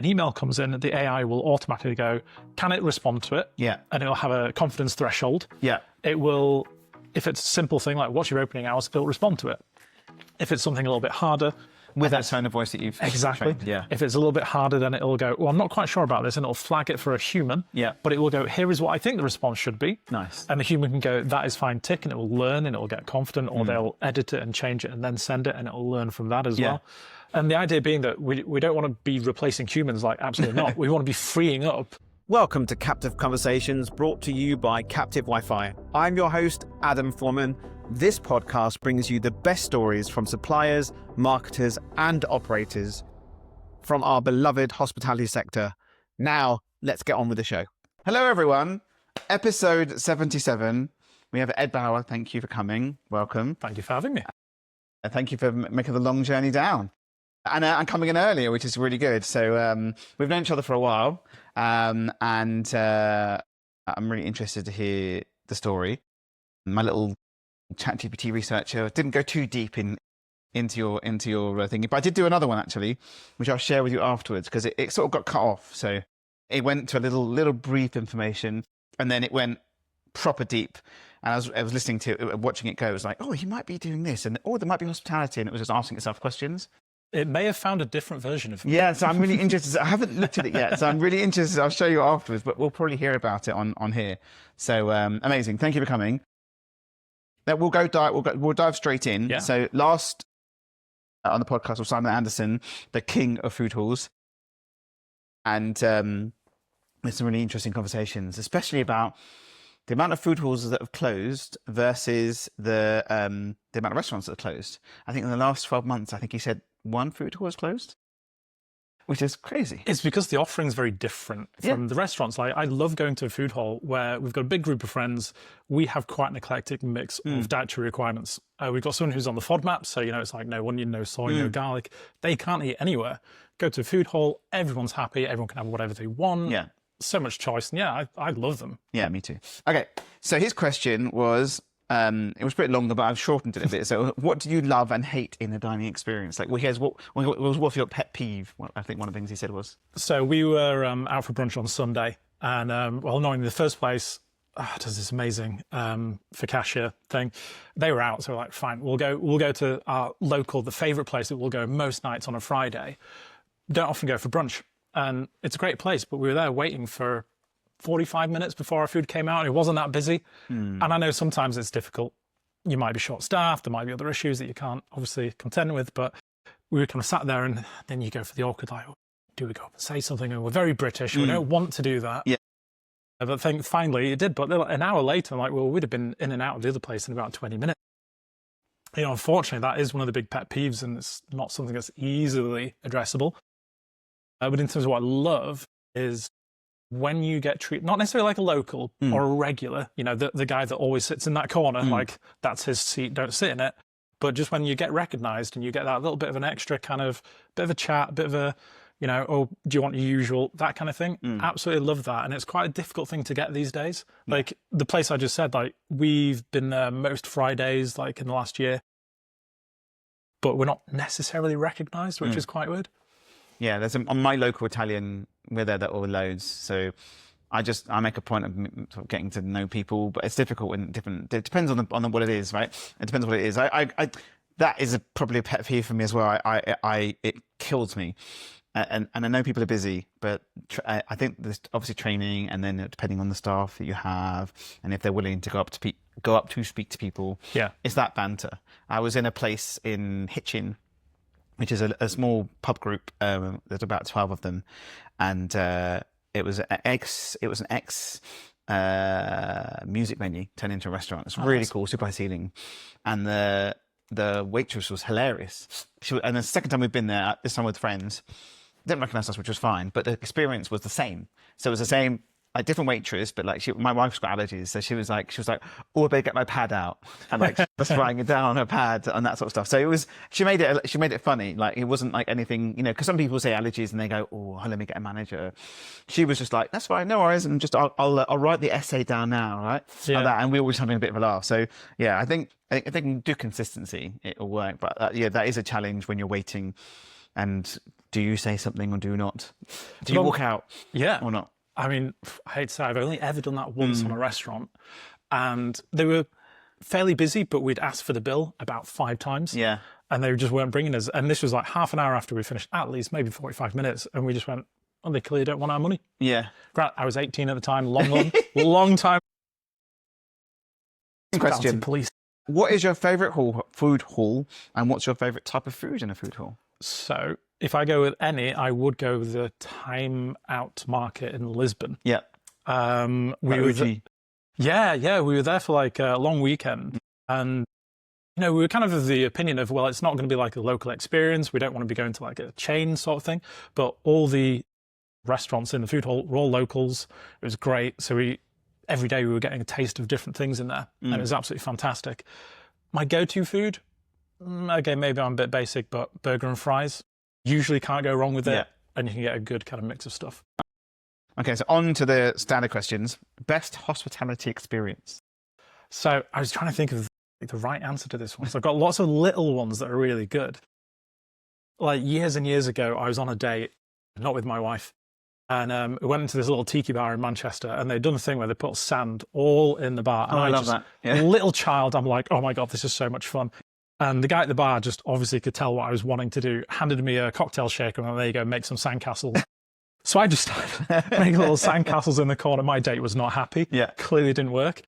an email comes in, the AI will automatically go, can it respond to it? Yeah. And it'll have a confidence threshold. Yeah. It will, if it's a simple thing like what's your opening hours, it'll respond to it. If it's something a little bit harder, with that tone of voice that you've exactly. trained. Yeah. If it's a little bit harder, then it'll go, well, I'm not quite sure about this, and it'll flag it for a human. Yeah. But it will go, here is what I think the response should be. Nice. And the human can go, that is fine, tick, and it will learn, and it will get confident, or they'll edit it and change it and then send it, and it will learn from that as well. And the idea being that we don't want to be replacing humans, like absolutely not. We want to be freeing up. Welcome to Captive Conversations, brought to you by Captive Wi-Fi. I'm your host, Adam Foreman. This podcast brings you the best stories from suppliers, marketers, and operators from our beloved hospitality sector. Now, let's get on with the show. Hello, everyone. Episode 77. We have Edd Bower. Thank you for coming. Welcome. Thank you for having me. Thank you for making the long journey down. And coming in earlier, which is really good. So we've known each other for a while, and I'm really interested to hear the story. My little ChatGPT researcher didn't go too deep into your thingy, but I did do another one actually, which I'll share with you afterwards because it sort of got cut off. So it went to a little brief information, and then it went proper deep. And I was listening to it, watching it go. It was like, oh, he might be doing this, and oh, there might be hospitality, and it was just asking itself questions. It may have found a different version of it. Yeah, so I'm really interested. I haven't looked at it yet, so I'm really interested. I'll show you afterwards, but we'll probably hear about it on here. So amazing. Thank you for coming. Now we'll dive straight in. Yeah. So last on the podcast was Simon Anderson, the king of food halls, and there's some really interesting conversations, especially about the amount of food halls that have closed versus the amount of restaurants that have closed. I think in the last 12 months, I think he said one food hall has closed, which is crazy. It's because the offering's very different from the restaurants. Like, I love going to a food hall where we've got a big group of friends. We have quite an eclectic mix of dietary requirements. We've got someone who's on the FODMAP, so it's like no onion, no soy, no garlic. They can't eat anywhere. Go to a food hall, everyone's happy, everyone can have whatever they want. Yeah. So much choice, and I love them. Yeah, me too. Okay, so his question was, it was pretty longer, but I've shortened it a bit. So, what do you love and hate in the dining experience? Like, well, here's what's your pet peeve? Well, I think one of the things he said was. So we were out for brunch on Sunday, and knowing in the first place does this amazing focaccia thing. They were out, so we're like, fine, we'll go to our local, the favourite place that we'll go most nights on a Friday. Don't often go for brunch. And it's a great place, but we were there waiting for 45 minutes before our food came out. And it wasn't that busy. And I know sometimes it's difficult. You might be short-staffed. There might be other issues that you can't obviously contend with. But we were kind of sat there, and then you go for the awkward, like, do we go up and say something? And we're very British. We don't want to do that. Yeah. But I think finally it did. But an hour later, I'm like, well, we'd have been in and out of the other place in about 20 minutes. Unfortunately, that is one of the big pet peeves, and it's not something that's easily addressable. But in terms of what I love is when you get treated, not necessarily like a local or a regular, the guy that always sits in that corner, like that's his seat, don't sit in it. But just when you get recognised and you get that little bit of an extra kind of bit of a chat, bit of a, oh, do you want your usual, that kind of thing. Absolutely love that. And it's quite a difficult thing to get these days. Like the place I just said, like we've been there most Fridays, like in the last year, but we're not necessarily recognised, which is quite weird. Yeah, on my local Italian, we're there all loads. So I make a point of sort of getting to know people, but it's difficult and different. It depends on what it is, right? It depends what it is. That is probably a pet peeve for me as well. It kills me. And I know people are busy, but I think there's obviously training, and then depending on the staff that you have, and if they're willing to go up to speak to people. Yeah, it's that banter. I was in a place in Hitchin, which is a small pub group. There's about 12 of them, and it was an ex music venue turned into a restaurant. It's really cool, super high ceiling, and the waitress was hilarious. And the second time we've been there, this time with friends, didn't recognise us, which was fine, but the experience was the same. So it was the same. Like different waitress, but like my wife's got allergies, so she was like, oh, I better get my pad out, and like just writing it down on her pad and that sort of stuff. So she made it funny. Like it wasn't like anything, because some people say allergies and they go, oh, let me get a manager. She was just like, that's fine, no worries, and just I'll write the essay down now, right? Yeah. Like that, and we were always having a bit of a laugh. So yeah, I think if they can do consistency, it'll work. But that is a challenge when you're waiting, and Do you say something or do not? Do you walk out Yeah. or not? I mean, I hate to say, I've only ever done that once on a restaurant, and they were fairly busy, but we'd asked for the bill about 5 times. Yeah. And they just weren't bringing us. And this was like half an hour after we finished, at least maybe 45 minutes. And we just went, oh, they clearly don't want our money. Yeah. I was 18 at the time, long time. Question. Police. What is your favourite food hall, and what's your favourite type of food in a food hall? So if I go with any, I would go with the Time Out Market in Lisbon. Yeah. We were we were there for like a long weekend, and we were kind of the opinion of, well, it's not going to be like a local experience. We don't want to be going to like a chain sort of thing, but all the restaurants in the food hall were all locals. It was great. So every day we were getting a taste of different things in there, and it was absolutely fantastic. My go-to food, okay, maybe I'm a bit basic, but burger and fries. Usually can't go wrong with it, and you can get a good kind of mix of stuff. Okay, so on to the standard questions. Best hospitality experience. So I was trying to think of the right answer to this one. So I've got lots of little ones that are really good. Like years and years ago, I was on a date, not with my wife, and we went into this little tiki bar in Manchester, and they'd done a thing where they put sand all in the bar. And I love that. Yeah. Little child, I'm like, oh my God, this is so much fun. And the guy at the bar just obviously could tell what I was wanting to do, handed me a cocktail shaker, and there you go, make some sandcastles. So I just started making little sandcastles in the corner. My date was not happy. Yeah. Clearly didn't work.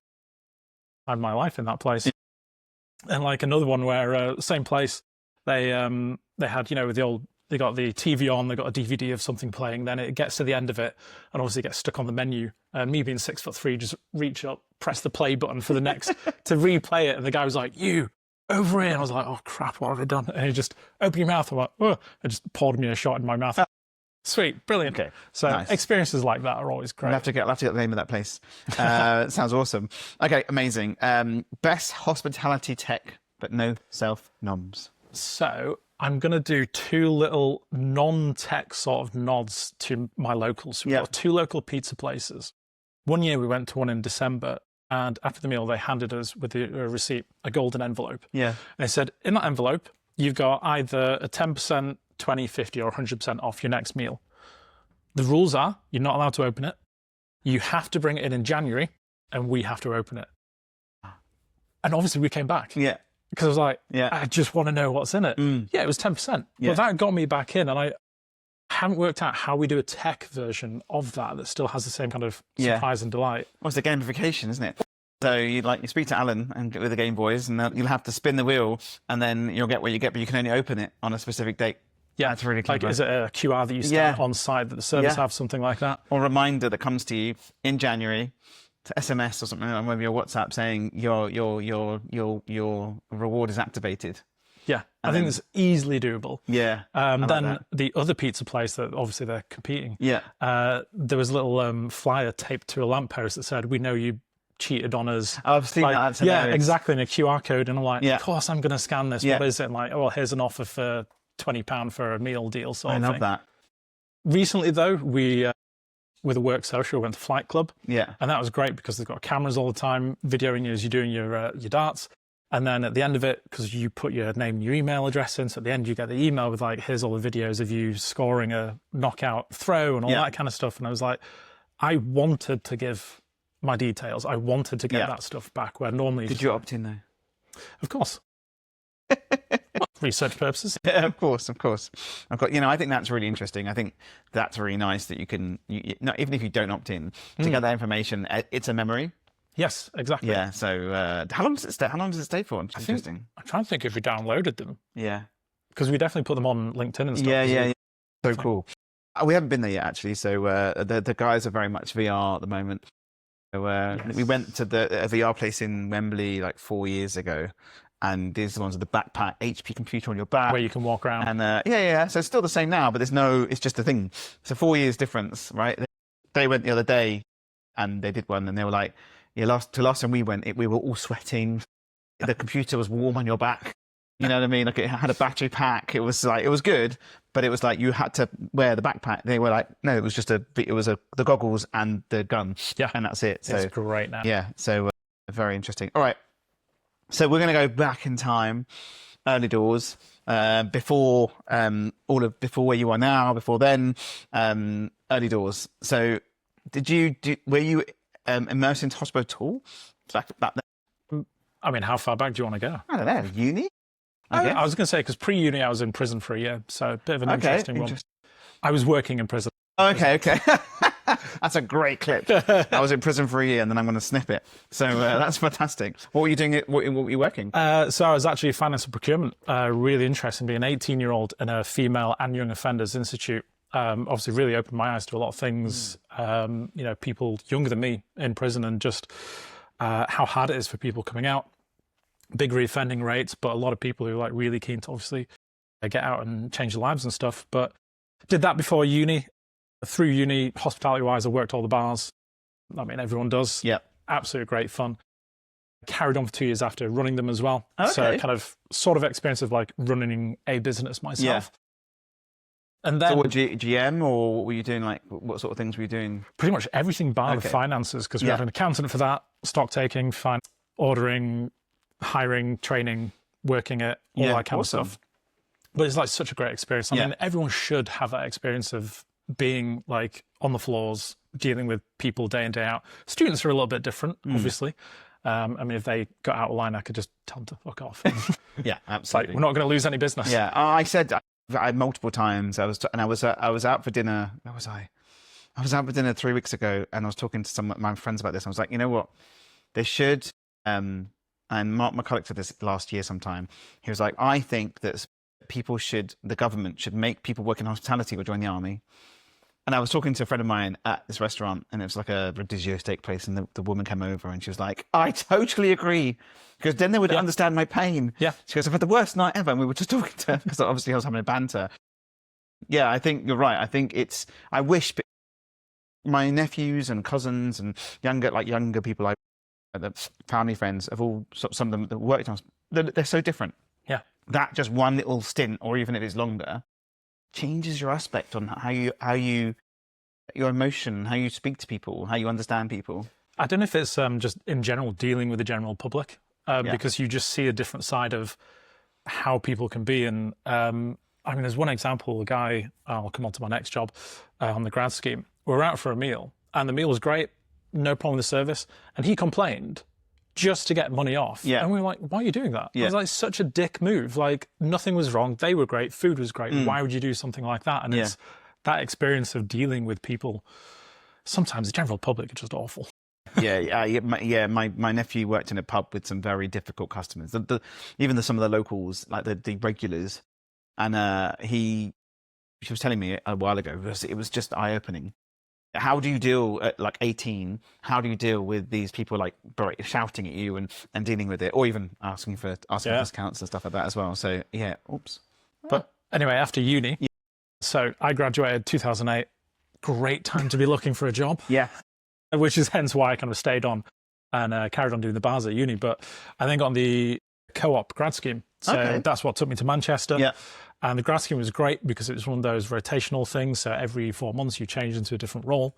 I had my life in that place. And like another one where same place, they had, with they got the TV on, they got a DVD of something playing, then it gets to the end of it and obviously gets stuck on the menu. And me being 6'3", just reach up, press the play button for the next to replay it. And the guy was like, you over here. And I was like, oh crap, what have I done? And he just opened your mouth. I'm like, oh, and just poured me a shot in my mouth. Sweet, brilliant. Okay, so nice. Experiences like that are always great. I'll have to get the name of that place. It sounds awesome. Okay, amazing. Best hospitality tech, but no self-noms. So I'm going to do 2 little non-tech sort of nods to my locals. We've got 2 local pizza places. One year we went to one in December, and after the meal they handed us with a receipt, a golden envelope. Yeah. And they said, in that envelope, you've got either a 10%, 20, 50 or 100% off your next meal. The rules are you're not allowed to open it. You have to bring it in January, and we have to open it. And obviously we came back. Yeah. Because I was like, I just want to know what's in it. Yeah, it was 10%. But that got me back in, and I haven't worked out how we do a tech version of that still has the same kind of surprise and delight. Well, it's the gamification, isn't it? So you speak to Alan and with the Game Boys, and you'll have to spin the wheel, and then you'll get what you get, but you can only open it on a specific date. Yeah, that's really clever. Like, is it a QR that you scan on site that the service have something like that? Or a reminder that comes to you in January to SMS or something on one of your WhatsApp saying your reward is activated. Yeah, I think it's easily doable. Yeah. Then the other pizza place that obviously they're competing. Yeah. There was a little flyer taped to a lamppost that said, "We know you cheated on us." I've seen that. Yeah, exactly. And a QR code, and I'm like, of course I'm going to scan this. What is it? And like, oh, well, here's an offer for £20 for a meal deal. Sort of thing. I love that. Recently, though, we with a work social went to Flight Club. Yeah, and that was great because they've got cameras all the time videoing you as you're doing your darts. And then at the end of it, because you put your name and your email address in, so at the end you get the email with like, here's all the videos of you scoring a knockout throw and all that kind of stuff. And I was like, I wanted to give my details. I wanted to get that stuff back where normally... Did you opt in though? Of course. Research purposes. Yeah, of course. I've got, I think that's really interesting. I think that's really nice that you can, even if you don't opt in, to get that information, it's a memory. Yes, exactly. Yeah. So how long does it stay? How long does it stay for? Interesting. I'm trying to think if we downloaded them. Yeah. Because we definitely put them on LinkedIn and stuff. Yeah. So cool. We haven't been there yet, actually. So the guys are very much VR at the moment. So we went to a VR place in Wembley like 4 years ago. And these are the ones with the backpack, HP computer on your back. Where you can walk around. And So it's still the same now, but it's just a thing. So 4 years difference, right? They went the other day and they did one and they were like, last time we went, we were all sweating. The computer was warm on your back. You know what I mean? Like it had a battery pack. It was good, but it was like you had to wear the backpack. They were like, no, it was just the goggles and the gun. Yeah. And that's it. So it's great now. Yeah. So very interesting. All right. So we're going to go back in time, early doors. before before where you are now, before then, early doors. So were you immersed into hospital at all back then? I mean, how far back do you want to go? I don't know, uni. I guess. I was going to say, because pre-uni I was in prison for a year, so a bit of an interesting one. Interesting. I was working in prison. Okay. That's a great clip. I was in prison for a year and then I'm going to snip it. So that's fantastic. What were you doing? What were you working? So I was actually finance and procurement. Really interesting, being an 18-year-old in a female and young offenders institute. Obviously really opened my eyes to a lot of things. People younger than me in prison, and just how hard it is for people coming out. Big reoffending rates, but a lot of people who are like really keen to obviously get out and change their lives and stuff. But did that before uni. Through uni, hospitality-wise, I worked all the bars. I mean, everyone does. Yeah. Absolute great fun. Carried on for 2 years after running them as well. Okay. So kind of sort of experience of like running a business myself. Yeah. And then So what, GM, or what were you doing? Like, what sort of things were you doing? pretty much everything bar the finances, because we Yeah. had an accountant for that, stock taking, ordering, hiring, training, working it, all that kind awesome. of stuff. But it's like such a great experience. I Yeah. mean, everyone should have that experience of being like on the floors, dealing with people day in, day out. Students are a little bit different, obviously. I mean, if they got out of line, I could just tell them to fuck off. Yeah, Like, absolutely. we're not going to lose any business. Yeah, I said multiple times. I was out for dinner. Where was I? I was out for dinner 3 weeks ago, and I was talking to some of my friends about this. I was like, you know what? They should. And Mark McCulloch said this last year sometime. He was like, I think that the government should make people work in hospitality or join the army. And I was talking to a friend of mine at this restaurant, and it was like a radizio steak place, and the woman came over and she was like, I totally agree, because then they would understand my pain. Yeah. She goes, I've had the worst night ever. And we were just talking to her, because obviously I was having a banter. Yeah, I think you're right. I think I wish my nephews and cousins and younger people, the family friends, have all, some of them that worked on, they're so different. Yeah. That just one little stint, or even if it's longer, changes your aspect on your emotion, how you speak to people, how you understand people. I don't know if it's just in general dealing with the general public, because you just see a different side of how people can be. And I mean, there's one example, a guy, I'll come on to my next job on the grad scheme. We were out for a meal, and the meal was great, no problem with the service, and he complained just to get money off. Yeah. And we were like, why are you doing that? Yeah. It was like such a dick move. Like, nothing was wrong. They were great. Food was great. Why would you do something like that? And it's that experience of dealing with people. Sometimes the general public are just awful. My nephew worked in a pub with some very difficult customers. Even some of the locals, like the regulars. And she was telling me a while ago, it was just eye-opening. How do you deal at like 18? How do you deal with these people like shouting at you and dealing with it, or even asking for discounts and stuff like that as well? So yeah, oops. But anyway, after uni, so I graduated 2008. Great time to be looking for a job. Yeah. Which is hence why I kind of stayed on and carried on doing the bars at uni. But I then got on the co-op grad scheme. So that's what took me to Manchester. Yeah. And the grad scheme was great because it was one of those rotational things. So every 4 months you change into a different role.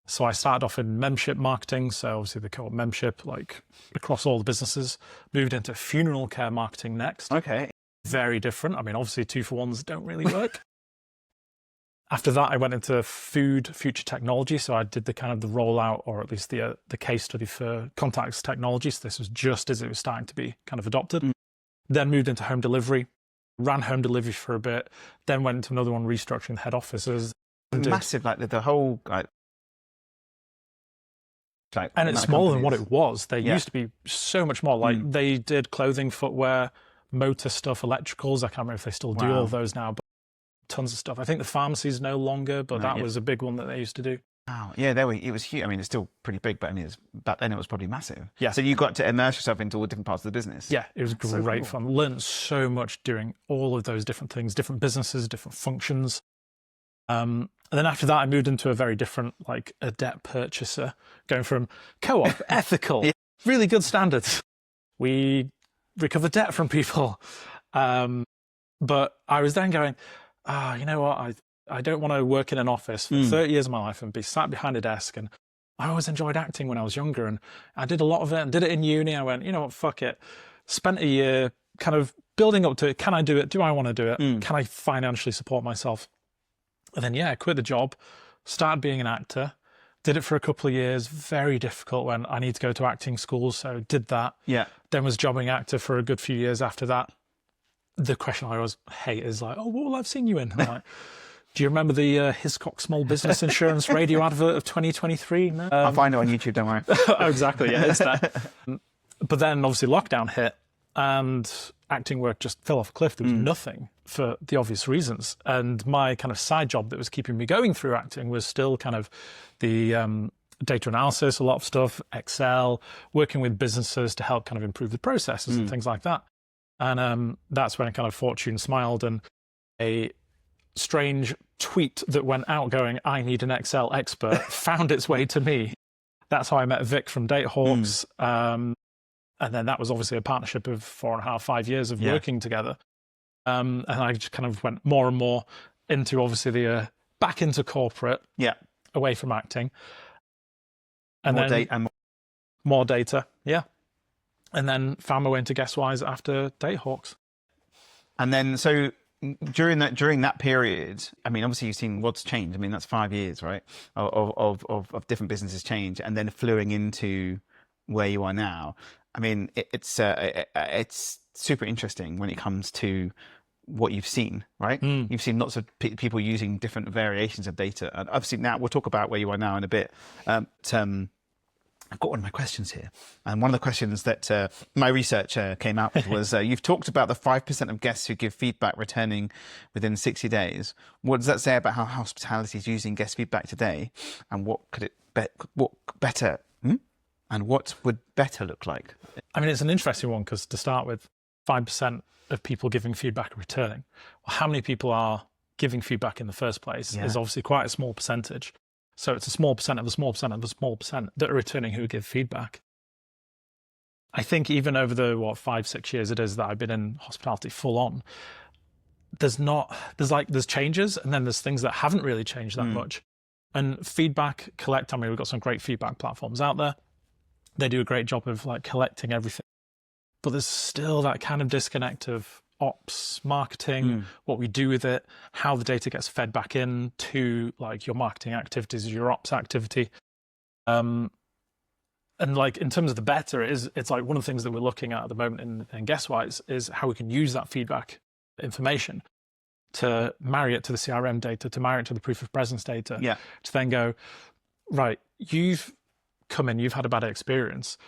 So I started off in membership marketing. So obviously the co-op membership, like across all the businesses, moved into funeral care marketing next. Okay. Very different. I mean, obviously 2-for-1s don't really work. After that, I went into food future technology. So I did the kind of the rollout, or at least the case study for contactless technology. So this was just as it was starting to be kind of adopted. Then moved into home delivery. Ran home delivery for a bit, then went into another one restructuring the head offices. Massive, like the whole and it's smaller than what it was. They used to be so much more. Like they did clothing, footwear, motor stuff, electricals. I can't remember if they still do all of those now, but tons of stuff. I think the pharmacy's no longer, but that was a big one that they used to do. Wow. Yeah, it was huge. I mean, it's still pretty big, but I mean, back then it was probably massive. Yeah. So you got to immerse yourself into all different parts of the business. Yeah, it was great fun. Learned so much doing all of those different things, different businesses, different functions. And then after that, I moved into a very different, like a debt purchaser, going from co-op, ethical, really good standards. We recover debt from people. But I was then going, you know what? I don't want to work in an office for 30 years of my life and be sat behind a desk. And I always enjoyed acting when I was younger, and I did a lot of it and did it in uni. I went, you know what, fuck it. Spent a year kind of building up to it. Can I do it? Do I want to do it? Mm. Can I financially support myself? And then, yeah, quit the job, started being an actor, did it for a couple of years. Very difficult when I need to go to acting school. So did that. Yeah. Then was jobbing actor for a good few years after that. The question I always hate is like, oh, what will I've seen you in? I'm like, do you remember the Hiscox Small Business Insurance radio advert of 2023? No? I'll find it on YouTube, don't worry. Oh, exactly, yeah, it's that. But then obviously lockdown hit and acting work just fell off a cliff. There was nothing for the obvious reasons. And my kind of side job that was keeping me going through acting was still kind of the data analysis, a lot of stuff, Excel, working with businesses to help kind of improve the processes and things like that. And that's when kind of fortune smiled, and a strange tweet that went out going, I need an Excel expert, found its way to me. That's how I met Vic from Datahawks. And then that was obviously a partnership of 4.5, 5 years of working together. And I just kind of went more and more into obviously the back into corporate, away from acting. And More then data and more data, and then found my way into Guestwise after Datahawks. And then, so during that period, I mean, obviously you've seen what's changed. I mean, that's 5 years, right, of different businesses change, and then flowing into where you are now. I mean, it's super interesting when it comes to what you've seen, right? You've seen lots of people using different variations of data, and obviously now we'll talk about where you are now in a bit. I've got one of my questions here. And one of the questions that my research came out with was, you've talked about the 5% of guests who give feedback returning within 60 days. What does that say about how hospitality is using guest feedback today? And what could it what better, and what would better look like? I mean, it's an interesting one because to start with, 5% of people giving feedback are returning. Well, how many people are giving feedback in the first place is obviously quite a small percentage. So it's a small percent of a small percent of a small percent that are returning who give feedback. I think even over the, 5-6 years it is that I've been in hospitality full on, there's changes and then there's things that haven't really changed that much. And feedback I mean, we've got some great feedback platforms out there. They do a great job of like collecting everything. But there's still that kind of disconnect of ops, marketing, what we do with it, how the data gets fed back in to like your marketing activities, your ops activity. And like in terms of the better, it's like one of the things that we're looking at the moment in Guestwise is how we can use that feedback information to marry it to the CRM data, to marry it to the proof of presence data, to then go, right, you've come in, you've had a bad experience.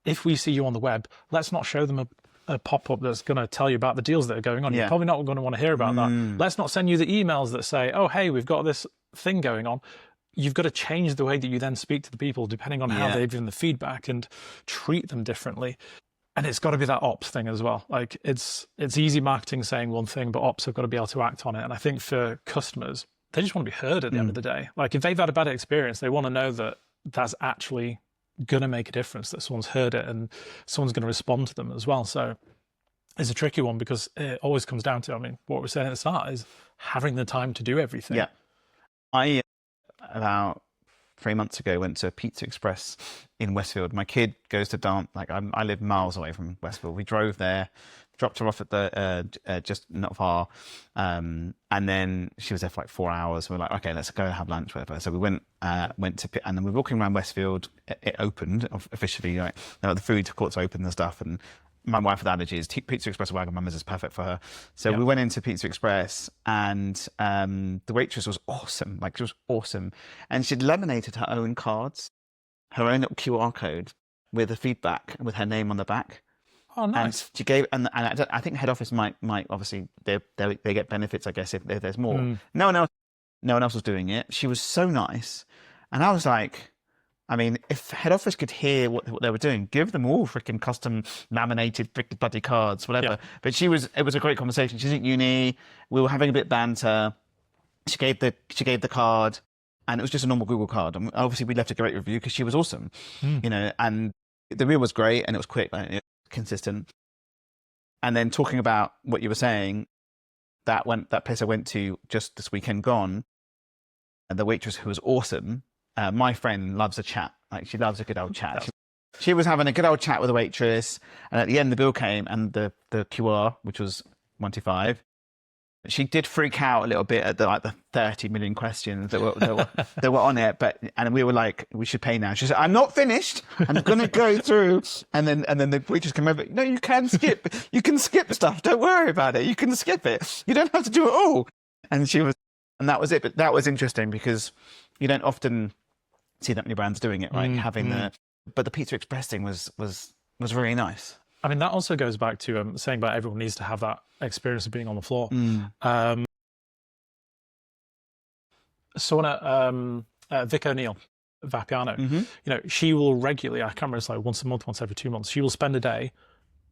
If we see you on the web, let's not show them a pop-up that's going to tell you about the deals that are going on. You're probably not going to want to hear about that. Let's not send you the emails that say, oh, hey, we've got this thing going on. You've got to change the way that you then speak to the people depending on how they've given the feedback and treat them differently. And it's got to be that ops thing as well. Like it's easy marketing saying one thing, but ops have got to be able to act on it. And I think for customers, they just want to be heard at the end of the day. Like if they've had a bad experience, they want to know that that's actually going to make a difference, that someone's heard it and someone's going to respond to them as well. So it's a tricky one because it always comes down to, I mean, what we're saying at the start is having the time to do everything. I, about 3 months ago, went to Pizza Express in Westfield. My kid goes to dance, like I live miles away from Westfield. We drove there, dropped her off at the, just not far. And then she was there for like 4 hours. We were like, okay, let's go and have lunch, whatever. So we went to, and then we were walking around Westfield. It opened officially, like the food courts opened and stuff. And my wife with allergies, Pizza Express Wagamama's is perfect for her. So we went into Pizza Express and the waitress was awesome. Like she was awesome. And she'd laminated her own cards, her own little QR code with the feedback and with her name on the back. Oh, nice. And she gave, and I think head office might obviously they get benefits, I guess, if there's more. No one else was doing it. She was so nice, and I was like, I mean, if head office could hear what they were doing, give them all freaking custom laminated freaking bloody cards, whatever. But it was a great conversation. She's at uni. We were having a bit of banter. She gave the card, and it was just a normal Google card. And obviously, we left a great review because she was awesome, you know. And the review was great, and it was quick. Like, consistent. And then talking about what you were saying, that place I went to just this weekend gone, and the waitress who was awesome, my friend loves a chat. Like she loves a good old chat. She was having a good old chat with the waitress, and at the end the bill came, and the QR, which was 125. She did freak out a little bit at the 30 million questions that were on it, and we were like, we should pay now. She said, I'm not finished. I'm gonna go through, and then the waitress came over. No, you can skip. You can skip stuff. Don't worry about it. You can skip it. You don't have to do it all. And that was it. But that was interesting because you don't often see that many brands doing it, right? But the Pizza Express thing was really nice. I mean, that also goes back to saying about everyone needs to have that experience of being on the floor. So Vic O'Neill, Vapiano, she will regularly, I can't remember, it's like once a month, once every 2 months, she will spend a day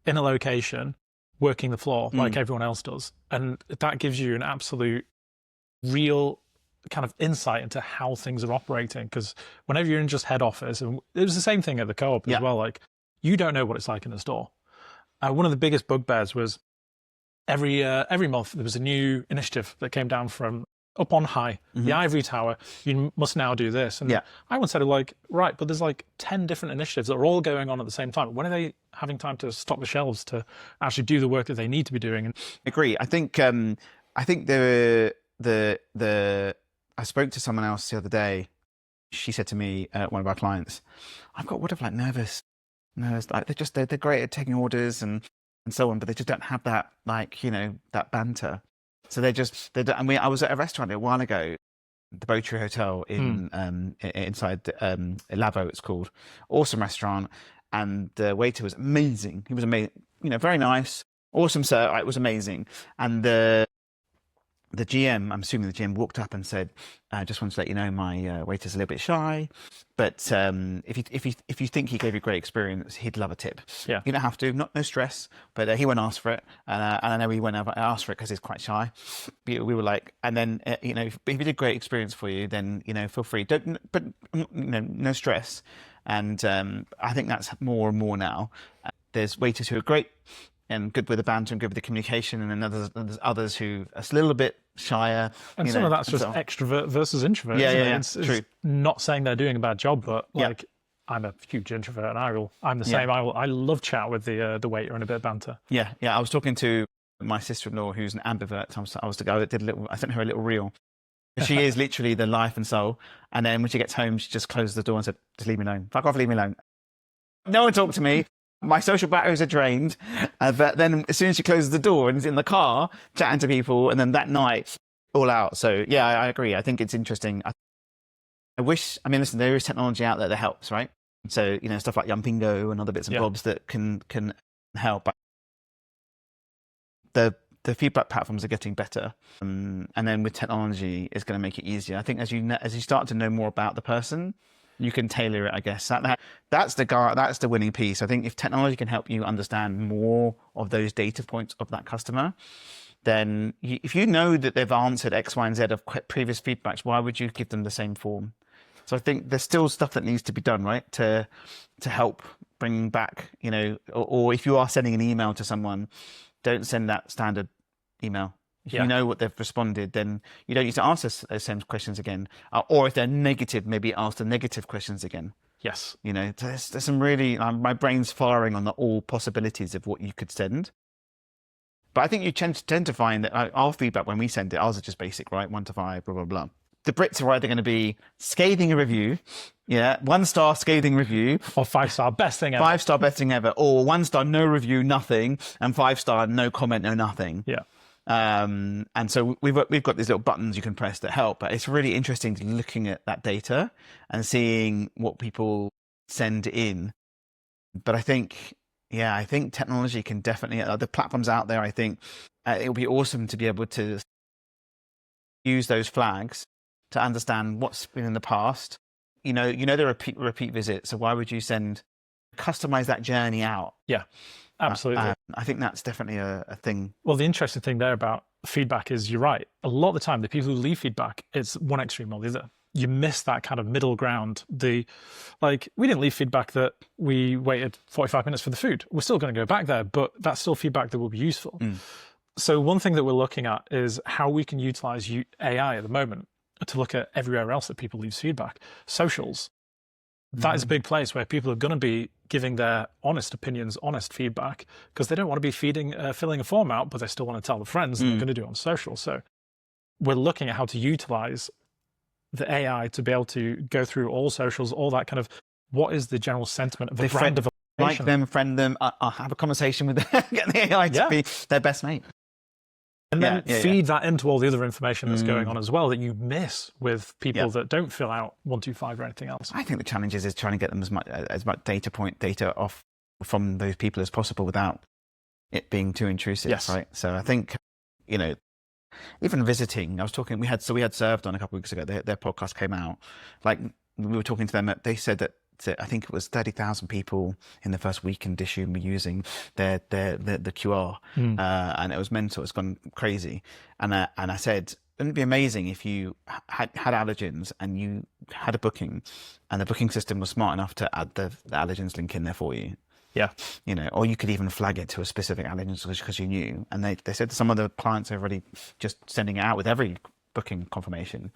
in a location working the floor like everyone else does. And that gives you an absolute real kind of insight into how things are operating. Because whenever you're in just head office, and it was the same thing at the Co-op as well, like you don't know what it's like in a store. One of the biggest bugbears was every month there was a new initiative that came down from up on high, the ivory tower. You must now do this. And I once said, like, right, but there's like 10 different initiatives that are all going on at the same time. When are they having time to stock the shelves to actually do the work that they need to be doing? And agree. I think I spoke to someone else the other day. She said to me, one of our clients, I've got like nervous. Like they're great at taking orders and so on, but they just don't have that, like, that banter. So I was at a restaurant a while ago, the Botry Hotel inside Lavo, it's called. Awesome restaurant, and the waiter was amazing. He was amazing, very nice, awesome sir. It was amazing, and the GM, I'm assuming the GM, walked up and said, "I just wanted to let you know my waiter's a little bit shy, but if you think he gave you a great experience, he'd love a tip. Yeah, you don't have to, no stress." But he won't ask for it, and I know he won't ask for it because he's quite shy. We were like, and then if he did a great experience for you, then feel free. No stress. And I think that's more and more now. There's waiters who are great and good with the banter and good with the communication, and then there's others who are a little bit shyer. And some of that's just extrovert versus introvert. It's true. It's not saying they're doing a bad job, but like I'm a huge introvert, and I'm the same. I love chat with the waiter and a bit of banter. Yeah. I was talking to my sister-in-law who's an ambivert. I sent her a little reel. She is literally the life and soul. And then when she gets home, she just closes the door and said, "Just leave me alone. Fuck off, leave me alone. No one talk to me. My social batteries are drained." But then as soon as she closes the door and is in the car chatting to people, and then that night, all out. So yeah, I agree. I think it's interesting. Listen, there is technology out there that helps, right? So, stuff like Yumpingo and other bits and bobs that can help. The feedback platforms are getting better. And then with technology, it's going to make it easier. I think as you start to know more about the person, you can tailor it, I guess. That's the winning piece. I think if technology can help you understand more of those data points of that customer, then if you know that they've answered X, Y, and Z of previous feedbacks, why would you give them the same form? So I think there's still stuff that needs to be done, right, to help bring back, or if you are sending an email to someone, don't send that standard email. If you know what they've responded, then you don't need to ask those same questions again. Or if they're negative, maybe ask the negative questions again. Yes. There's some really, my brain's firing on all possibilities of what you could send. But I think you tend to find that our feedback when we send it, ours are just basic, right? 1 to 5, blah, blah, blah. The Brits are either going to be scathing a review, 1-star scathing review, or 5-star best thing ever. 5-star best thing ever, or 1-star no review, nothing, and 5-star no comment, no nothing. Yeah. And so we've got these little buttons you can press that help, but it's really interesting looking at that data and seeing what people send in. But I think technology can definitely, the platforms out there, I think it'll be awesome to be able to use those flags to understand what's been in the past. The repeat visit. So why would you customize that journey out? Yeah. Absolutely. I think that's definitely a thing. Well, the interesting thing there about feedback is you're right. A lot of the time, the people who leave feedback, it's one extreme or the other. You miss that kind of middle ground. We didn't leave feedback that we waited 45 minutes for the food. We're still going to go back there, but that's still feedback that will be useful. So one thing that we're looking at is how we can utilize AI at the moment to look at everywhere else that people leave feedback. Socials. that is a big place where people are going to be giving their honest opinions, honest feedback, because they don't want to be filling a form out, but they still want to tell their friends and they're going to do it on social. So we're looking at how to utilize the AI to be able to go through all socials, all that kind of, what is the general sentiment of the brand of a like them, friend them, I'll have a conversation with them, get the AI to be their best mate. And then feed that into all the other information that's going on as well that you miss with people that don't fill out 125 or anything else. I think the challenge is trying to get them as much data off from those people as possible without it being too intrusive, right? So I think, you know, even visiting, we had Served on a couple of weeks ago, their podcast came out. Like, we were talking to them, they said that I think it was 30,000 people in the first week in Dishoom were using the QR, and it was mental. It's gone crazy. And I said, wouldn't it be amazing if you had allergens and you had a booking, and the booking system was smart enough to add the allergens link in there for you? Yeah, you know, or you could even flag it to a specific allergen because you knew. And they said some of the clients are already just sending it out with every booking confirmation.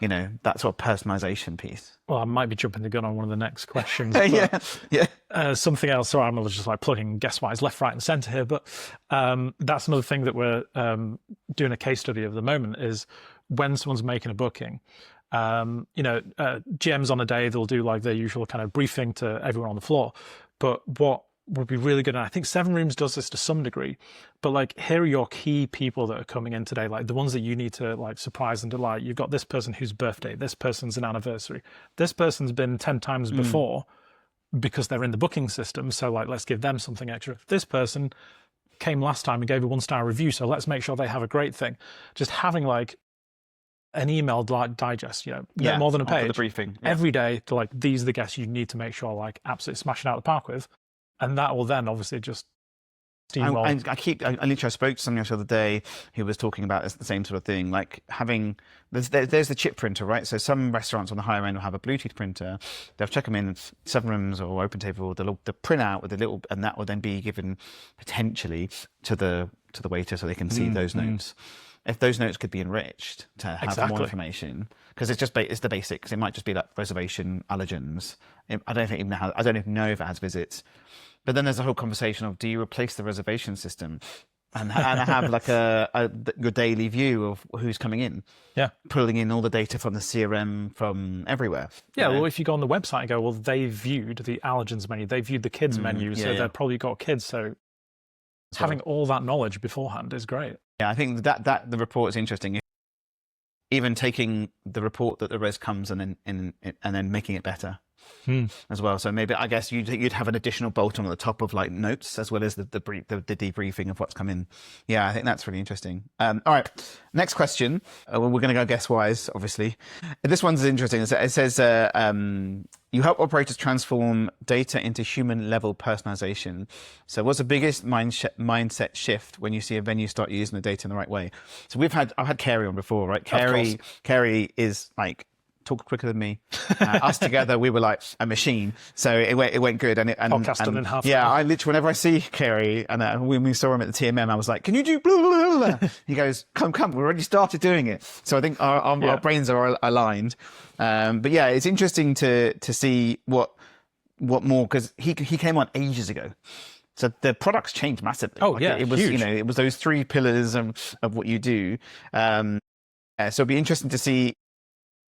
You know, that sort of personalisation piece. Well, I might be jumping the gun on one of the next questions. Something else. Sorry, I'm just like plugging Guestwise left, right, and centre here. But that's another thing that we're doing a case study of at the moment is when someone's making a booking. GMs on a day, they'll do like their usual kind of briefing to everyone on the floor. But what would be really good, and I think Seven Rooms does this to some degree, but like, here are your key people that are coming in today, like the ones that you need to like surprise and delight. You've got this person whose birthday, this person's an anniversary, this person's been 10 times before because they're in the booking system, so like, let's give them something extra. This person came last time and gave a 1-star review, so let's make sure they have a great thing. Just having like an email digest, you know, no more than a page, the briefing every day to like, these are the guests you need to make sure like absolutely smashing out the park with. And that will then obviously just steamroll. I literally spoke to someone the other day who was talking about the same sort of thing, like having, there's the chip printer, right? So some restaurants on the higher end will have a Bluetooth printer. They'll check them in Seven Rooms or Open Table, they'll print out with a little, and that will then be given potentially to the waiter so they can see those notes. If those notes could be enriched to have more information, because it's the basics. It might just be like reservation, allergens. I don't even know if it has visits. But then there's a whole conversation of, do you replace the reservation system and have like your daily view of who's coming in? Yeah, pulling in all the data from the CRM from everywhere. Yeah, well, if you go on the website and go, well, they viewed the allergens menu, they viewed the kids menu, so they've probably got kids. So having all that knowledge beforehand is great. Yeah, I think that the report is interesting. Even taking the report that the res comes and then making it better as well. So maybe, I guess you'd have an additional bolt-on at the top of like notes as well as the debriefing of what's come in. Yeah, I think that's really interesting. All right, next question. We're going to go Guestwise, obviously. This one's interesting. It says you help operators transform data into human-level personalization. So what's the biggest mindset shift when you see a venue start using the data in the right way? So I've had Carey on before, right? Carey is like, talk quicker than me. Us together, we were like a machine. So it went good. And podcast done in half. Yeah, I literally, whenever I see Carey, and when we saw him at the TMM, I was like, can you do blah, blah, blah, blah? He goes, come, we already started doing it. So I think our brains are aligned. But yeah, it's interesting to see what more, because he came on ages ago. So the product's changed massively. Oh, yeah, it was huge. It was those 3 pillars of what you do. So it'd be interesting to see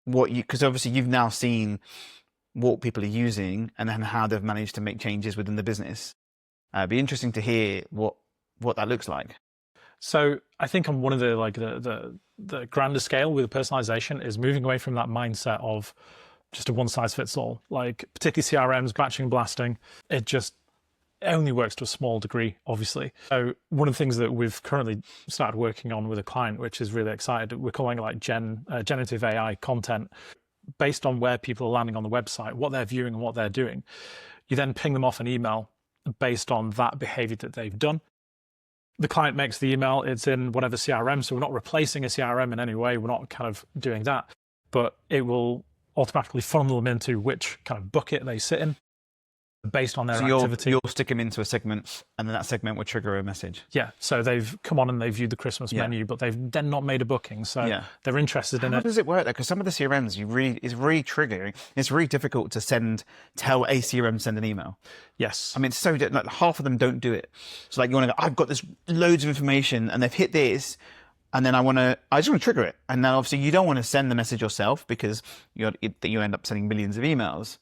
because obviously you've now seen what people are using and then how they've managed to make changes within the business. It'd be interesting to hear what that looks like. So I think on one of the grander scale with personalization is moving away from that mindset of just a one size fits all, like particularly CRMs, batching and blasting. It only works to a small degree, obviously. So one of the things that we've currently started working on with a client, which is really excited, we're calling it like generative AI content based on where people are landing on the website, what they're viewing and what they're doing. You then ping them off an email based on that behavior that they've done. The client makes the email, it's in whatever CRM, so we're not replacing a CRM in any way, we're not kind of doing that, but it will automatically funnel them into which kind of bucket they sit in. based on their So activity. you'll stick them into a segment, and then that segment will trigger a message. Yeah, so they've come on and they've viewed the Christmas menu, but they've then not made a booking, so they're interested in it. How does it work though? Because some of the CRMs, it's really triggering. It's really difficult to tell a CRM send an email. Yes. I mean, it's so like half of them don't do it. So like you want to go, I've got this loads of information, and they've hit this, and then I just want to trigger it. And now obviously you don't want to send the message yourself because you end up sending millions of emails.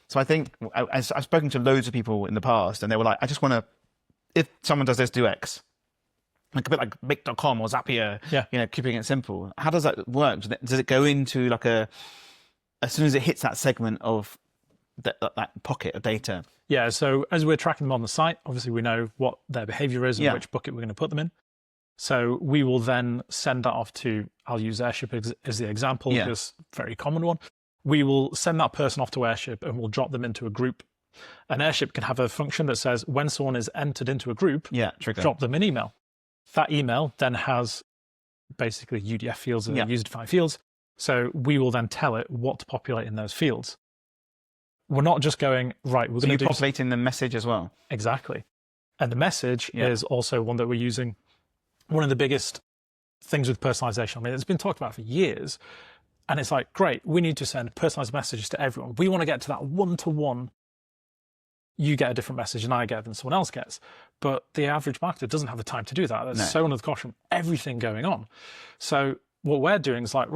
So I think I've spoken to loads of people in the past, and they were like, I just want to, if someone does this, do X. Like a bit like Make.com or Zapier, keeping it simple. How does that work? Does it go into like as soon as it hits that segment of that pocket of data? Yeah, so as we're tracking them on the site, obviously we know what their behavior is and which bucket we're going to put them in. So we will then send that off to, I'll use Airship as the example, because it's a very common one. We will send that person off to Airship and we'll drop them into a group. And Airship can have a function that says when someone is entered into a group, drop them an email. That email then has basically UDF fields and user-defined fields. So we will then tell it what to populate in those fields. We're not just going, right, we're going to do... populating the message as well? Exactly. And the message is also one that we're using. One of the biggest things with personalization, I mean, it's been talked about for years. And it's like, great, we need to send personalized messages to everyone. We want to get to that one-to-one. You get a different message and I get than someone else gets. But the average marketer doesn't have the time to do that. There's so under the cosh from everything going on. So what we're doing is like,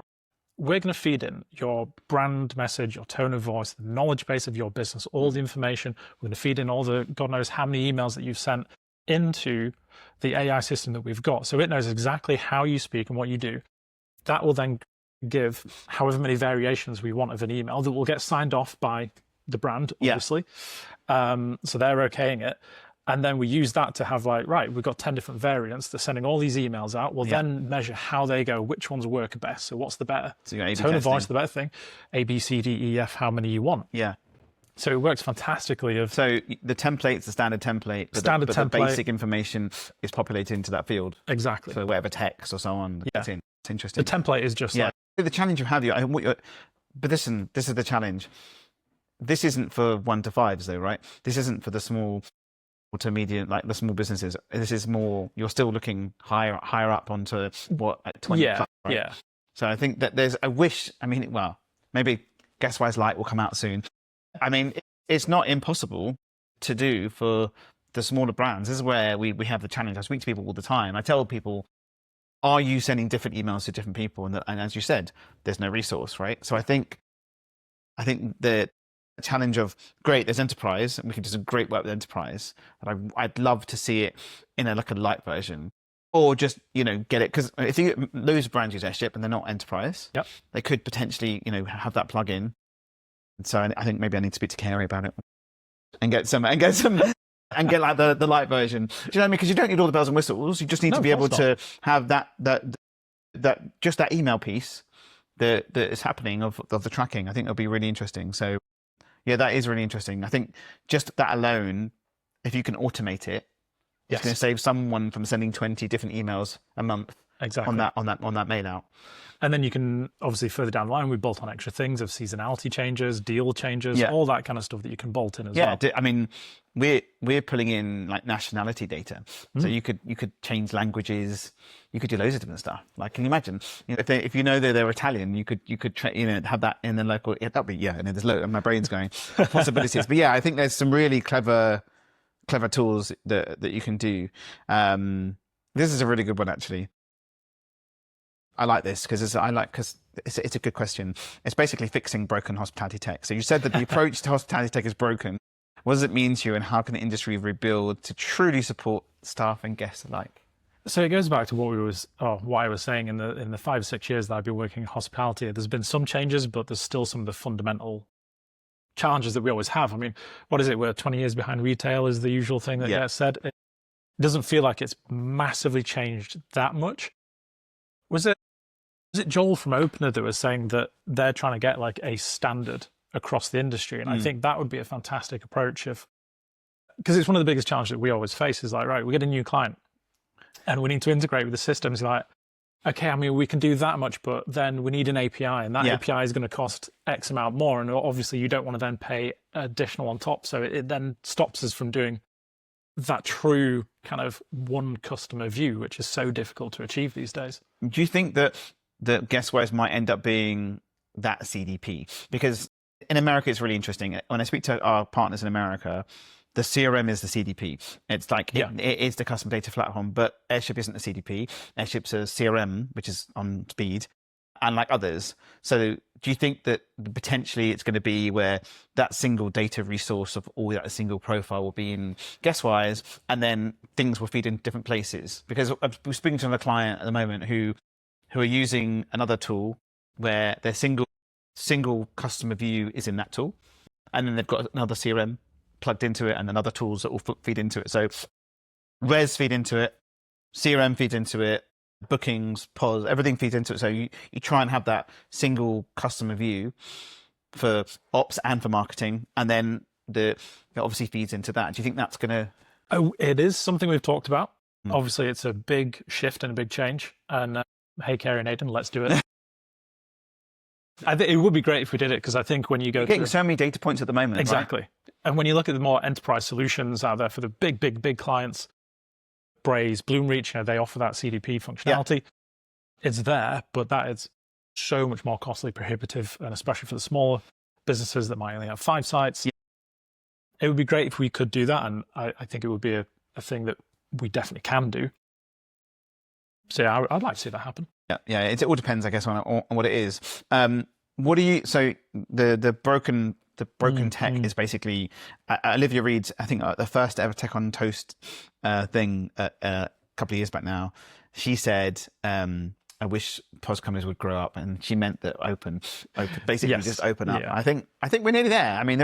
we're going to feed in your brand message, your tone of voice, the knowledge base of your business, all the information. We're going to feed in all the, God knows how many emails that you've sent into the AI system that we've got. So it knows exactly how you speak and what you do. That will then give however many variations we want of an email that will get signed off by the brand, obviously. So they're okaying it. And then we use that to have like, right, we've got 10 different variants. They're sending all these emails out. We'll then measure how they go, which ones work best. So what's the better? So you got tone of voice, the better thing. A, B, C, D, E, F, how many you want. Yeah. So it works fantastically. So the template's the standard template, but the basic information is populated into that field. Exactly. For whatever text or so on. Yeah. It's interesting. The template is just like... The challenge you have, but listen, this is the challenge. This isn't for 1 to 5s though, right? This isn't for the small to medium, like the small businesses. This is more, you're still looking higher up onto what, at 20 plus, right? Yeah. So I think that there's a wish, I mean, well, maybe Guestwise Lite will come out soon. I mean, it's not impossible to do for the smaller brands. This is where we have the challenge. I speak to people all the time. I tell people, are you sending different emails to different people? And as you said, there's no resource, right? So I think the challenge of, great, there's enterprise, and we can do some great work with enterprise. And I'd love to see it in a light version, or just get it, because if those brands use Airship and they're not enterprise, they could potentially have that plugin. And so I think maybe I need to speak to Carey about it and get some. And get like the light version. Do you know what I mean? Because you don't need all the bells and whistles. You just need to be able to have that just that email piece that is happening of the tracking. I think it'll be really interesting. So yeah, that is really interesting. I think just that alone, if you can automate it, it's going to save someone from sending 20 different emails a month. Exactly. On that mail out. And then you can obviously further down the line, we bolt on extra things of seasonality changes, deal changes, all that kind of stuff that you can bolt in as well. I mean, we're pulling in like nationality data, so you could change languages, you could do loads of different stuff. Like, can you imagine if you know they're Italian, you could have that in the local. That'd be and there's loads. My brain's going possibilities, but I think there's some really clever tools that you can do. This is a really good one actually. I like this because it's a good question. It's basically fixing broken hospitality tech. So you said that the approach to hospitality tech is broken. What does it mean to you, and how can the industry rebuild to truly support staff and guests alike? So it goes back to what I was saying in the 5 or 6 years that I've been working in hospitality. There's been some changes, but there's still some of the fundamental challenges that we always have. I mean, what is it? We're 20 years behind retail is the usual thing that gets said. It doesn't feel like it's massively changed that much. Was it Joel from Opener that was saying that they're trying to get like a standard across the industry? And I think that would be a fantastic approach because it's one of the biggest challenges that we always face is like, right, we get a new client and we need to integrate with the systems. Like, okay, I mean, we can do that much, but then we need an API, and that API is going to cost X amount more. And obviously, you don't want to then pay additional on top. So it then stops us from doing that true kind of one customer view, which is so difficult to achieve these days. Do you think that Guestwise might end up being that CDP? Because in America, it's really interesting. When I speak to our partners in America, the CRM is the CDP. It's like, it is the custom data platform, but Airship isn't the CDP. Airship's a CRM, which is on speed, and like others. So do you think that potentially it's going to be where that single data resource of all that single profile will be in Guestwise, and then things will feed in different places? Because I'm speaking to another client at the moment who are using another tool where their single customer view is in that tool, and then they've got another CRM plugged into it and then other tools that will feed into it. So Res feed into it, CRM feeds into it, bookings, POS, everything feeds into it. So you try and have that single customer view for ops and for marketing, and then it obviously feeds into that. Do you think that's going to... Oh, it is something we've talked about. Obviously, it's a big shift and a big change. And hey, Kerry and Aidan, let's do it. I think it would be great if we did it, because I think when you go... You're getting so many data points at the moment. Exactly. Right? And when you look at the more enterprise solutions out there for the big clients, Braze, Bloomreach, they offer that CDP functionality. Yeah. It's there, but that is so much more costly, prohibitive, and especially for the smaller businesses that might only have 5 sites. Yeah. It would be great if we could do that, and I think it would be a thing that we definitely can do. So yeah, I'd like to see that happen. Yeah. It all depends, I guess, on what it is. What do you? So the broken tech is basically Olivia Reed's, I think, the first ever Tech on Toast thing a couple of years back now. She said, "I wish POS companies would grow up," and she meant that open basically just open up. Yeah. I think we're nearly there. I mean,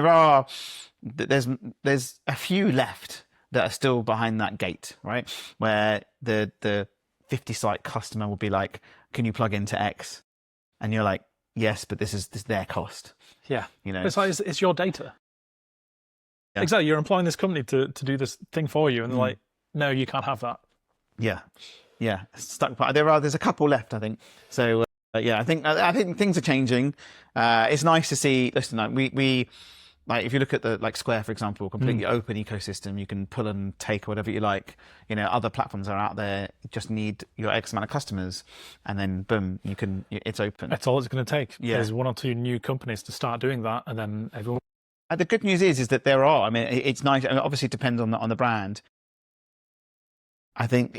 there's a few left that are still behind that gate, right? Where the 50 site customer will be like, "Can you plug into X?" And you're like, "Yes, but this is their cost." Yeah, it's like it's your data. Yeah. Exactly, you're employing this company to do this thing for you, and they're like, "No, you can't have that." Yeah, stuck. There's a couple left, I think. So I think things are changing. It's nice to see. Listen, like we like, if you look at the Square, for example, completely open ecosystem, you can pull and take whatever you like. Other platforms are out there. You just need your X amount of customers, and then boom, it's open. That's all it's going to take. Yeah. There's 1 or 2 new companies to start doing that, and then everyone. The good news is that there are. I mean, it's nice. And obviously, it depends on the brand. I think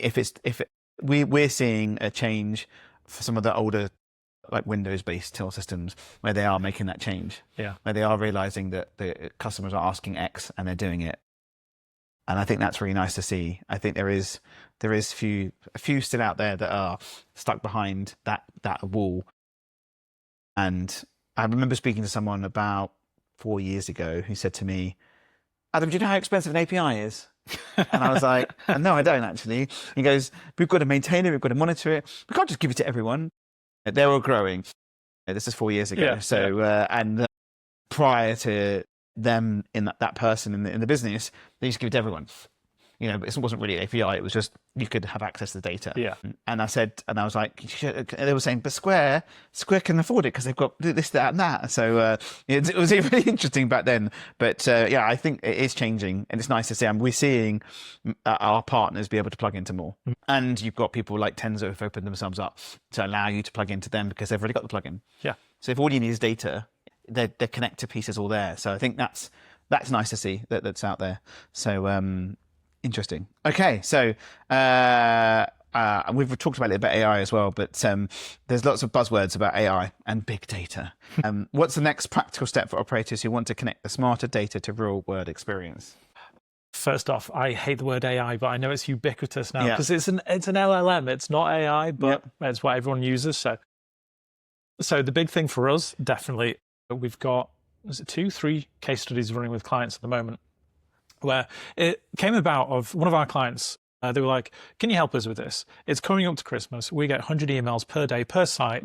we're seeing a change for some of the older, like Windows-based till systems, where they are making that change. Yeah. Where they are realizing that the customers are asking X and they're doing it. And I think that's really nice to see. I think there is a few still out there that are stuck behind that wall. And I remember speaking to someone about 4 years ago who said to me, "Adam, do you know how expensive an API is?" And I was like, "No, I don't actually." He goes, "We've got to maintain it. We've got to monitor it. We can't just give it to everyone." They're all growing. This is 4 years ago. Yeah, so, and prior to them in that person in the business, they used to give it to everyone. It wasn't really an API. It was just, you could have access to the data. Yeah. And I was like, they were saying, but Square can afford it because they've got this, that, and that. So it was really interesting back then. But I think it is changing, and it's nice to see. And we're seeing our partners be able to plug into more. And you've got people like Tenzo who've opened themselves up to allow you to plug into them because they've already got the plugin. Yeah. So if all you need is data, the connector piece is all there. So I think that's nice to see that's out there. So interesting. Okay, so we've talked about AI as well, but there's lots of buzzwords about AI and big data. What's the next practical step for operators who want to connect the smarter data to real-world experience? First off, I hate the word AI, but I know it's ubiquitous now because it's an LLM. It's not AI, but it's what everyone uses. So the big thing for us, definitely, we've got 2, 3 case studies running with clients at the moment, where it came about of one of our clients. They were like, "Can you help us with this? It's coming up to Christmas. We get 100 emails per day per site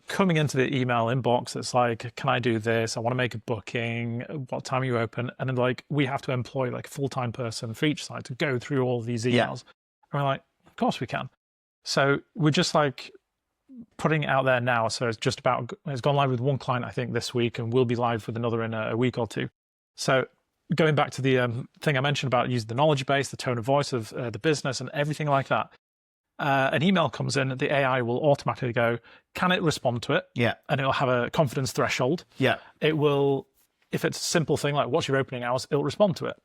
coming into the email inbox. It's like, can I do this? I want to make a booking. What time are you open?" And then we have to employ a full-time person for each site to go through all of these emails. And we're like, of course we can. So we're just putting it out there now. So it's gone live with one client, I think, this week, and we'll be live with another in a week or two. So going back to the thing I mentioned about using the knowledge base, the tone of voice of the business and everything like that, an email comes in, the AI will automatically go, can it respond to it? Yeah. And it'll have a confidence threshold. Yeah. It will, if it's a simple thing like what's your opening hours, it'll respond to it.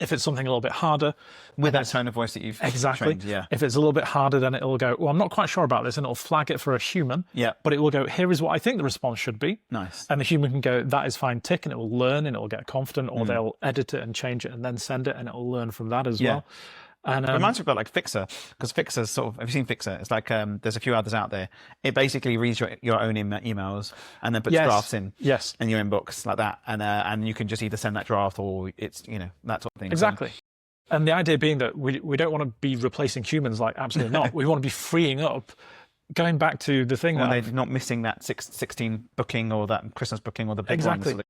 If it's something a little bit harder, With that tone of voice that you've exactly. trained, yeah. If it's a little bit harder, then it'll go, well, I'm not quite sure about this, and it'll flag it for a human. Yeah. But it will go, here is what I think the response should be. Nice. And the human can go, that is fine, tick, and it will learn, and it will get confident, or they'll edit it and change it and then send it, and it will learn from that as well. And it reminds me about like Fixer, because Fixer sort of, have you seen Fixer? It's like there's a few others out there. It basically reads your own emails and then puts drafts in in your inbox like that, and you can just either send that draft or it's that sort of thing. Exactly. And the idea being that we don't want to be replacing humans, like absolutely not. We want to be freeing up. Going back to the thing that they're not missing that 16 booking or that Christmas booking or the big exactly. ones.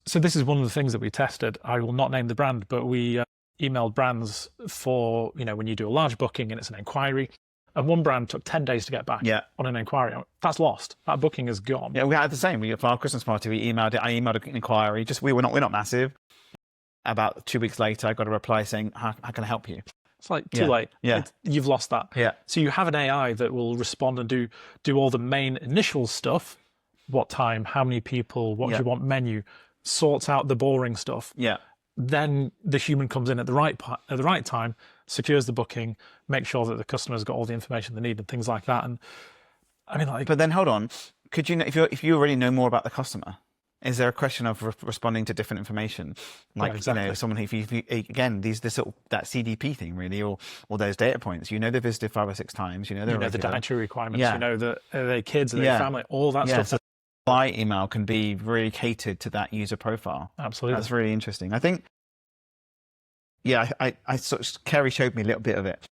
So this is one of the things that we tested. I will not name the brand, but we emailed brands for, when you do a large booking and it's an inquiry, and one brand took 10 days to get back on an inquiry. That's lost. That booking is gone. Yeah, we had the same. For our Christmas party, we emailed it. I emailed an inquiry. We're not massive. About 2 weeks later, I got a reply saying, how can I help you? It's like too late. Yeah. You've lost that. Yeah. So you have an AI that will respond and do all the main initial stuff. What time, how many people, what do you want menu, sorts out the boring stuff. Yeah. Then the human comes in at the right time, secures the booking, makes sure that the customer's got all the information they need and things like that. And I mean, but then hold on, could you, if you already know more about the customer, is there a question of responding to different information? Like, exactly. Someone, if you again, that CDP thing really, or those data points, they've visited 5 or 6 times, the dietary requirements, that are they kids, are they family, all that stuff. So my email can be really catered to that user profile. Absolutely. That's really interesting. I think, I sort of, Kerry showed me a little bit of it.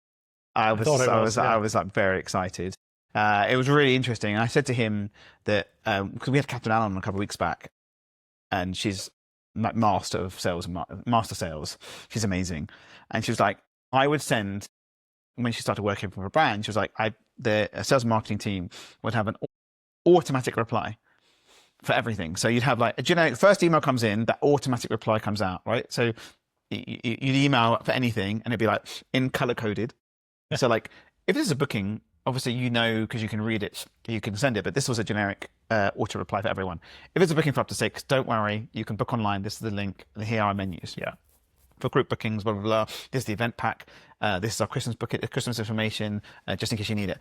I was like very excited. It was really interesting. I said to him that, because we had Captain Allen a couple of weeks back, and she's like master sales. She's amazing. And she was like, I would send, when she started working for a brand, she was like, the sales and marketing team would have an automatic reply for everything. So you'd have like, first email comes in, that automatic reply comes out, right? So you'd email for anything and it'd be like in color coded. So like, if this is a booking, obviously, because you can read it, you can send it, but this was a generic auto reply for everyone. If it's a booking for up to 6, don't worry, you can book online. This is the link. Here are our menus. Yeah. For group bookings, blah, blah, blah. This is the event pack. This is our Christmas information, just in case you need it.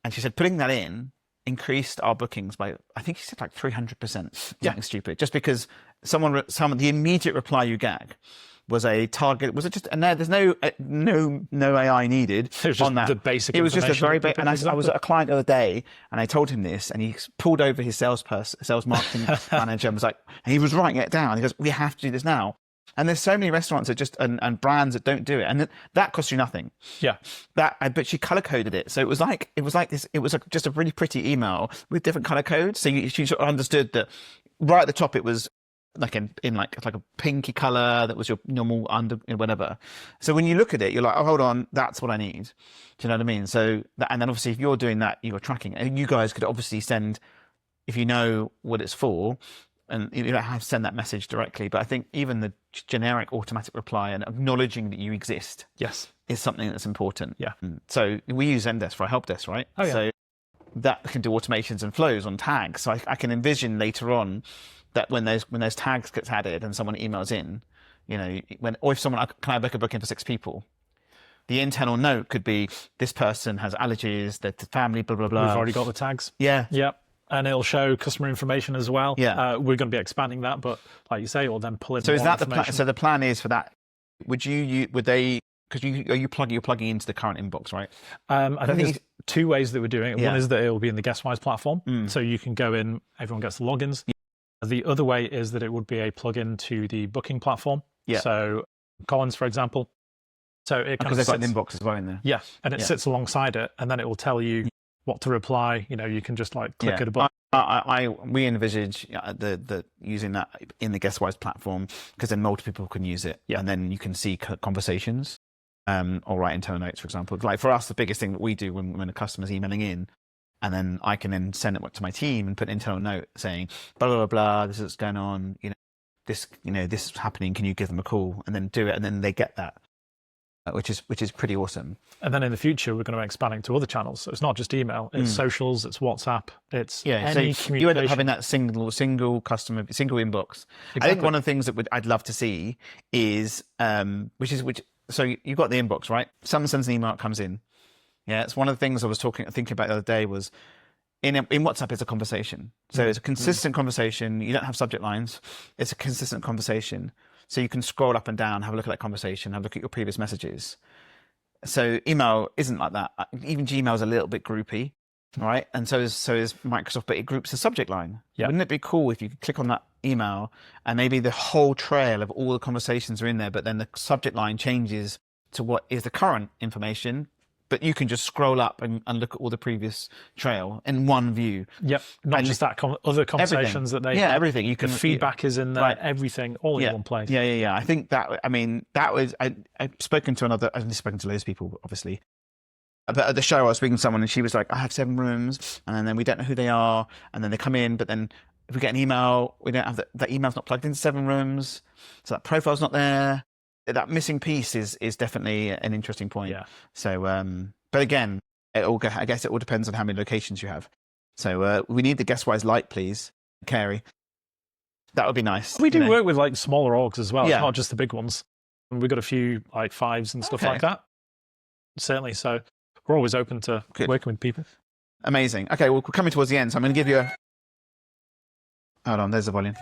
And she said, putting that in increased our bookings by, I think she said like 300%. Something stupid. Just because the immediate reply you get was a target. Was it just? And there's no AI needed it was just on that. The basic. It was just a very basic. And I was at a client the other day, and I told him this, and he pulled over his sales marketing manager, and was like, and he was writing it down. He goes, "We have to do this now." And there's so many restaurants that and brands that don't do it, and that costs you nothing. Yeah. But she color coded it, so it was like this. It was just a really pretty email with different color codes. So she sort of understood that right at the top it was like in like a pinky color that was your normal whatever. So when you look at it, you're like, oh, hold on, that's what I need. Do you know what I mean? So and then obviously if you're doing that, you're tracking, and you guys could obviously send, if you know what it's for, and you don't have to send that message directly. But I think even the generic automatic reply and acknowledging that you exist, is something that's important. Yeah. So we use Zendesk for our help desk, right? Oh yeah. So that can do automations and flows on tags. So I can envision later on that when those tags gets added and someone emails in, or if someone, can I book a booking for 6 people? The internal note could be, this person has allergies, their family, blah, blah, blah. We've already got the tags. Yeah. Yep. And it'll show customer information as well. Yeah. We're going to be expanding that, but like you say, it'll then pull in So more is that information. the plan? So the plan is for that, because you're plugging into the current inbox, right? I think there's 2 ways that we're doing it. Yeah. One is that it will be in the Guestwise platform. So you can go in, everyone gets the logins. Yeah. The other way is that it would be a plugin to the booking platform. Yeah. So Collins, for example. So it because they've got an inbox as well in there. Yeah. And it sits alongside it, and then it will tell you what to reply. You can just like click at a button. We envisage the using that in the Guestwise platform, because then multiple people can use it, and then you can see conversations, or write internal notes, for example. Like for us, the biggest thing that we do when a customer's emailing in and then I can then send it to my team and put an internal note saying blah blah blah, blah, this is what's going on, this is happening, can you give them a call, and then do it, and then they get that, which is pretty awesome. And then in the future, we're going to be expanding to other channels. So it's not just email, it's socials, it's WhatsApp, it's any so communication. you end up having that single customer, single inbox. Exactly. I think one of the things that I'd love to see is, so you've got the inbox, right? Someone sends an email, it comes in. Yeah, it's one of the things I was thinking about the other day was in WhatsApp, it's a conversation. So it's a consistent conversation. You don't have subject lines. It's a consistent conversation. So you can scroll up and down, have a look at that conversation, have a look at your previous messages. So email isn't like that. Even Gmail is a little bit groupy, right? And so is Microsoft, but it groups the subject line. Yeah. Wouldn't it be cool if you could click on that email and maybe the whole trail of all the conversations are in there, but then the subject line changes to what is the current information, but you can just scroll up and look at all the previous trail in one view. Yep. Not just that, other conversations that they have. Everything. You can, the feedback is in there, right. everything, all in one place. Yeah. I think that was, I've spoken to I've spoken to loads of people, obviously. But at the show, I was speaking to someone and she was like, I have 7 rooms, and then we don't know who they are. And then they come in, but then if we get an email, we don't have that email's not plugged into 7 rooms. So that profile's not there. That missing piece is definitely an interesting point. Yeah. So, but again, I guess it all depends on how many locations you have. So we need the Guestwise Lite, please, Carey. That would be nice. We do work with like smaller orgs as well. Yeah. It's not just the big ones. And we've got a few like 5s and stuff like that. Certainly. So we're always open to working with people. Amazing. Okay, well, we're coming towards the end, so I'm going to give you a... Hold on, there's the volume.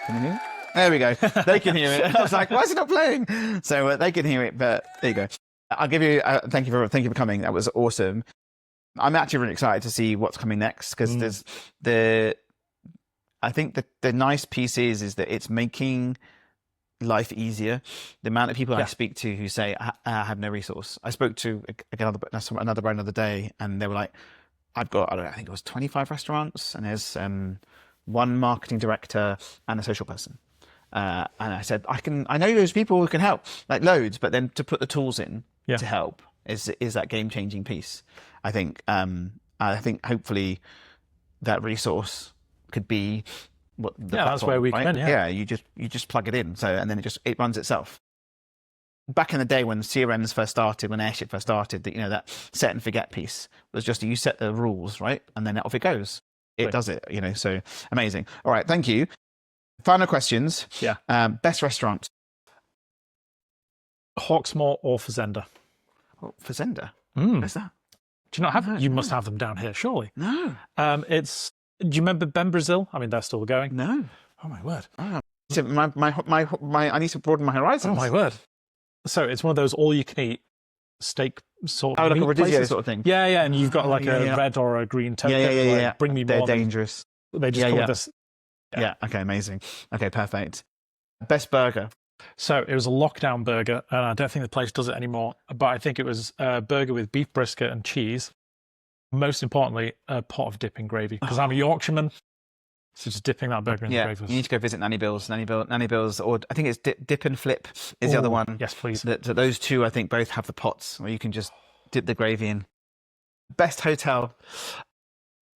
Can you hear it? There we go. They can hear it. I was like, why is it not playing? So they can hear it, but there you go. I'll give you, thank you for coming. That was awesome. I'm actually really excited to see what's coming next, because I think the nice piece is that it's making life easier. The amount of people I speak to who say, I have no resource. I spoke to another brand the other day, and they were like, I've got, I think it was 25 restaurants, and there's one marketing director and a social person. And I said, I know those people who can help, like loads, but then to put the tools in to help is that game-changing piece. I think hopefully that resource could be what the platform, that's where we right? come in. Yeah, you just plug it in, so and then it runs itself. Back in the day when CRMs first started, when Airship first started, that set and forget piece was just you set the rules, right, and then off it goes. It does it, So amazing. All right, thank you. Final questions. Yeah. Best restaurant. Hawksmoor or Fazenda? Oh, Fazenda. Where's that? Do you not have? You must have them down here, surely. No. Do you remember Ben Brazil? I mean, they're still going. No. Oh my word. So I need to broaden my horizons. Oh my word. So it's one of those all-you-can-eat steak sort of like a meat radizio places. sort of thing. Yeah, and you've got like a red or a green token. Yeah. Bring me They're more. dangerous. They just come with this. Yeah. Okay. Amazing. Okay. Perfect. Best burger. So it was a lockdown burger, and I don't think the place does it anymore, but I think it was a burger with beef brisket and cheese. Most importantly, a pot of dipping gravy, because I'm a Yorkshireman, so just dipping that burger in the gravy. You need to go visit Nanny Bill's, or I think it's Dip and Flip is the other one. Yes, please. Those two, I think, both have the pots where you can just dip the gravy in. Best hotel.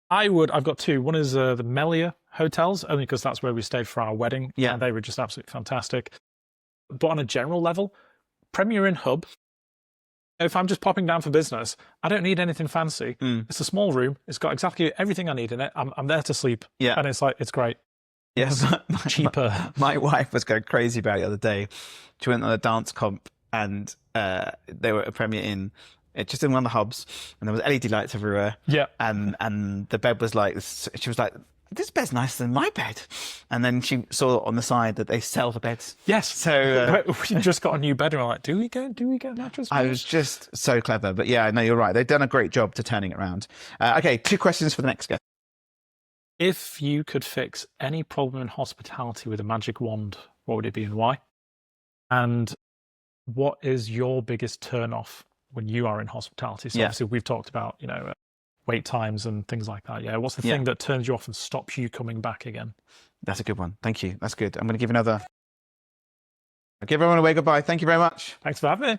I've got 2. One is the Melia hotels, only because that's where we stayed for our wedding. Yeah. And they were just absolutely fantastic. But on a general level, Premier Inn Hub, if I'm just popping down for business, I don't need anything fancy. It's a small room. It's got exactly everything I need in it. I'm there to sleep. Yeah. And it's great. Yes. Cheaper. My wife was going crazy about it the other day. She went on a dance comp, and they were at a Premier Inn, just in one of the hubs, and there was LED lights everywhere. Yeah. And the bed was like, she was like, this bed's nicer than my bed. And then she saw on the side that they sell the beds. Yes. So we just got a new bed, and we're like, do we get a mattress? I was just so clever. But yeah, no, you're right. They've done a great job to turning it around. Okay, 2 questions for the next guest. If you could fix any problem in hospitality with a magic wand, what would it be and why? And what is your biggest turn-off when you are in hospitality? So obviously we've talked about, wait times and things like that. Yeah. What's the thing that turns you off and stops you coming back again? That's a good one. Thank you. That's good. I'm going to give another. I'll give everyone away goodbye. Thank you very much. Thanks for having me.